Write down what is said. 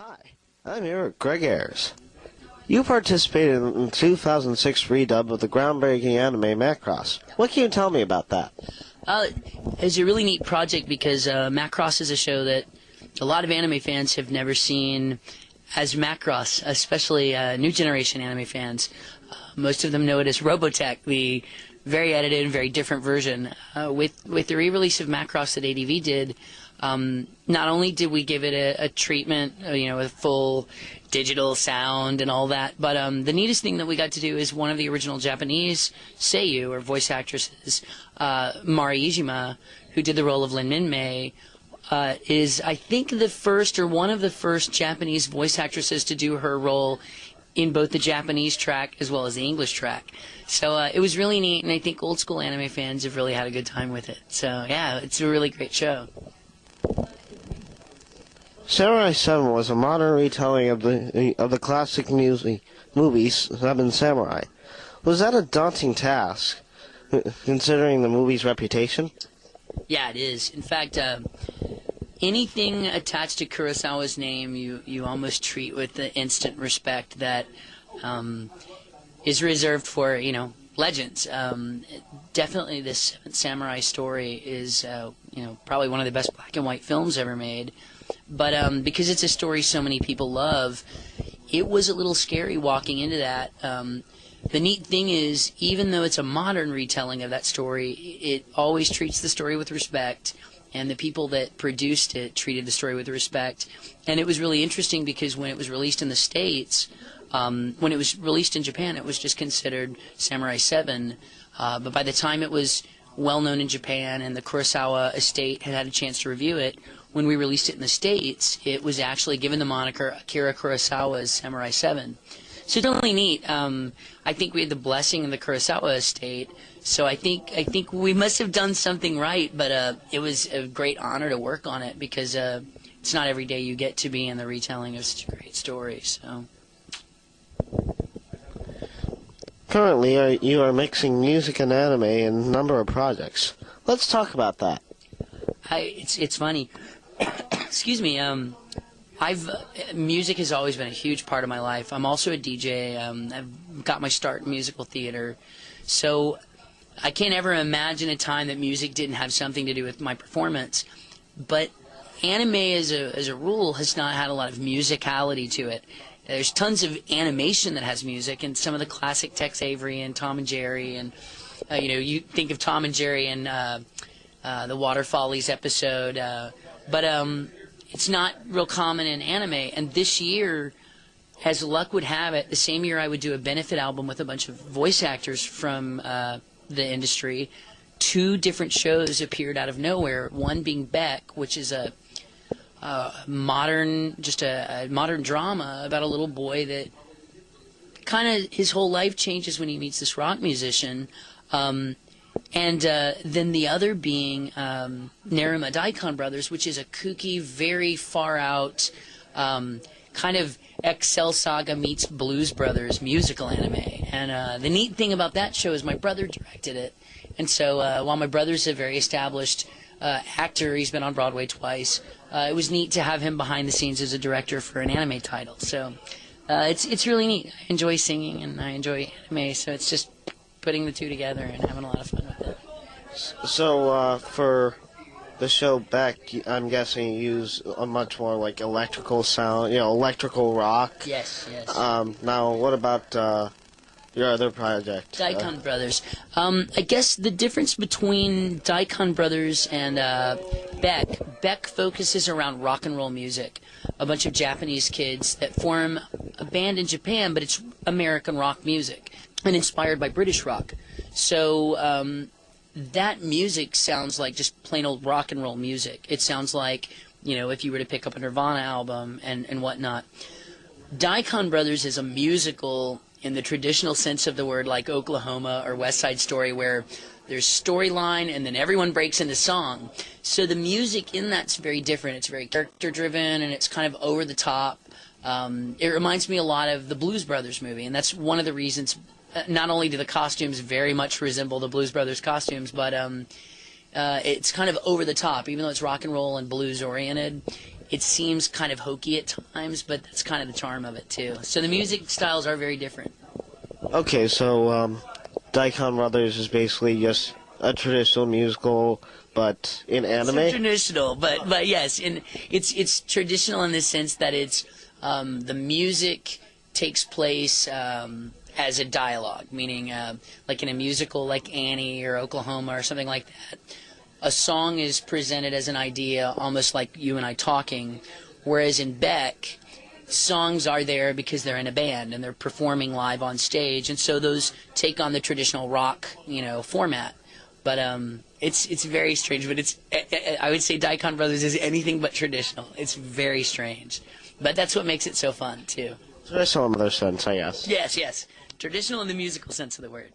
Hi, I'm here with Greg Ayers. You participated in the 2006 redub of the groundbreaking anime Macross. What can you tell me about that? It's a really neat project because Macross is a show that a lot of anime fans have never seen as Macross, especially new generation anime fans. Most of them know it as Robotech, the very edited and very different version. With the re-release of Macross that ADV did, not only did we give it a treatment, with full digital sound and all that, but the neatest thing that we got to do is one of the original Japanese seiyuu, or voice actresses, Mari Iijima, who did the role of Lin Minmay, is, I think, the first or one of the first Japanese voice actresses to do her role in both the Japanese track as well as the English track. So it was really neat, and I think old school anime fans have really had a good time with it. So yeah, it's a really great show. Samurai 7 was a modern retelling of the classic movies Seven Samurai. Was that a daunting task, considering the movie's reputation? Yeah, it is. In fact, anything attached to Kurosawa's name, you almost treat with the instant respect that is reserved for, legends. Definitely, this Seventh Samurai story is, probably one of the best black and white films ever made. But because it's a story so many people love, it was a little scary walking into that. The neat thing is, even though it's a modern retelling of that story, it always treats the story with respect, and the people that produced it treated the story with respect. And it was really interesting because when it was released in the States, when it was released in Japan, it was just considered Samurai 7. But by the time it was well known in Japan and the Kurosawa estate had a chance to review it, when we released it in the States, it was actually given the moniker Akira Kurosawa's Samurai 7. So it's really neat. I think we had the blessing of the Kurosawa estate, so I think we must have done something right, but it was a great honor to work on it because it's not every day you get to be in the retelling of such a great story. So. Currently, you are mixing music and anime in a number of projects. Let's talk about that. It's funny. Excuse me. Music has always been a huge part of my life. I'm also a DJ. I've got my start in musical theater, so I can't ever imagine a time that music didn't have something to do with my performance. But anime, as a rule, has not had a lot of musicality to it. There's tons of animation that has music, and some of the classic Tex Avery and Tom and Jerry, and you think of Tom and Jerry and the Water Follies episode, but it's not real common in anime. And this year, as luck would have it, the same year I would do a benefit album with a bunch of voice actors from the industry, 2 different shows appeared out of nowhere. One being Beck, which is a modern drama about a little boy that kind of his whole life changes when he meets this rock musician. And then the other being Nerima Daikon Brothers, which is a kooky, very far out, kind of Excel Saga meets Blues Brothers musical anime. And the neat thing about that show is my brother directed it. And so while my brother's a very established actor, he's been on Broadway twice, it was neat to have him behind the scenes as a director for an anime title. So it's really neat. I enjoy singing and I enjoy anime, so it's just putting the 2 together and having a lot of fun with it. So, for the show Beck, I'm guessing you use a much more like electrical sound, electrical rock. Yes. Now, what about your other project? Daikon Brothers. I guess the difference between Daikon Brothers and Beck focuses around rock and roll music. A bunch of Japanese kids that form a band in Japan, but it's American rock music and inspired by British rock. So that music sounds like just plain old rock and roll music. It sounds like, if you were to pick up a Nirvana album and whatnot. Daikon Brothers is a musical in the traditional sense of the word, like Oklahoma or West Side Story, where there's storyline and then everyone breaks into song. So the music in that's very different. It's very character-driven and it's kind of over the top. It reminds me a lot of the Blues Brothers movie, and that's one of the reasons. Not only do the costumes very much resemble the Blues Brothers costumes, but it's kind of over the top. Even though it's rock and roll and blues oriented, it seems kind of hokey at times, but that's kind of the charm of it too. So the music styles are very different. Okay, so Daikon Brothers is basically just a traditional musical, but in anime? It's traditional, but yes, it's traditional in the sense that it's the music takes place as a dialogue, meaning like in a musical like Annie or Oklahoma or something like that. A song is presented as an idea, almost like you and I talking, whereas in Beck, songs are there because they're in a band and they're performing live on stage, and so those take on the traditional rock, format. But it's very strange. But I would say Daikon Brothers is anything but traditional. It's very strange, but that's what makes it so fun too. Traditional in other sense, I guess. Yes, traditional in the musical sense of the word.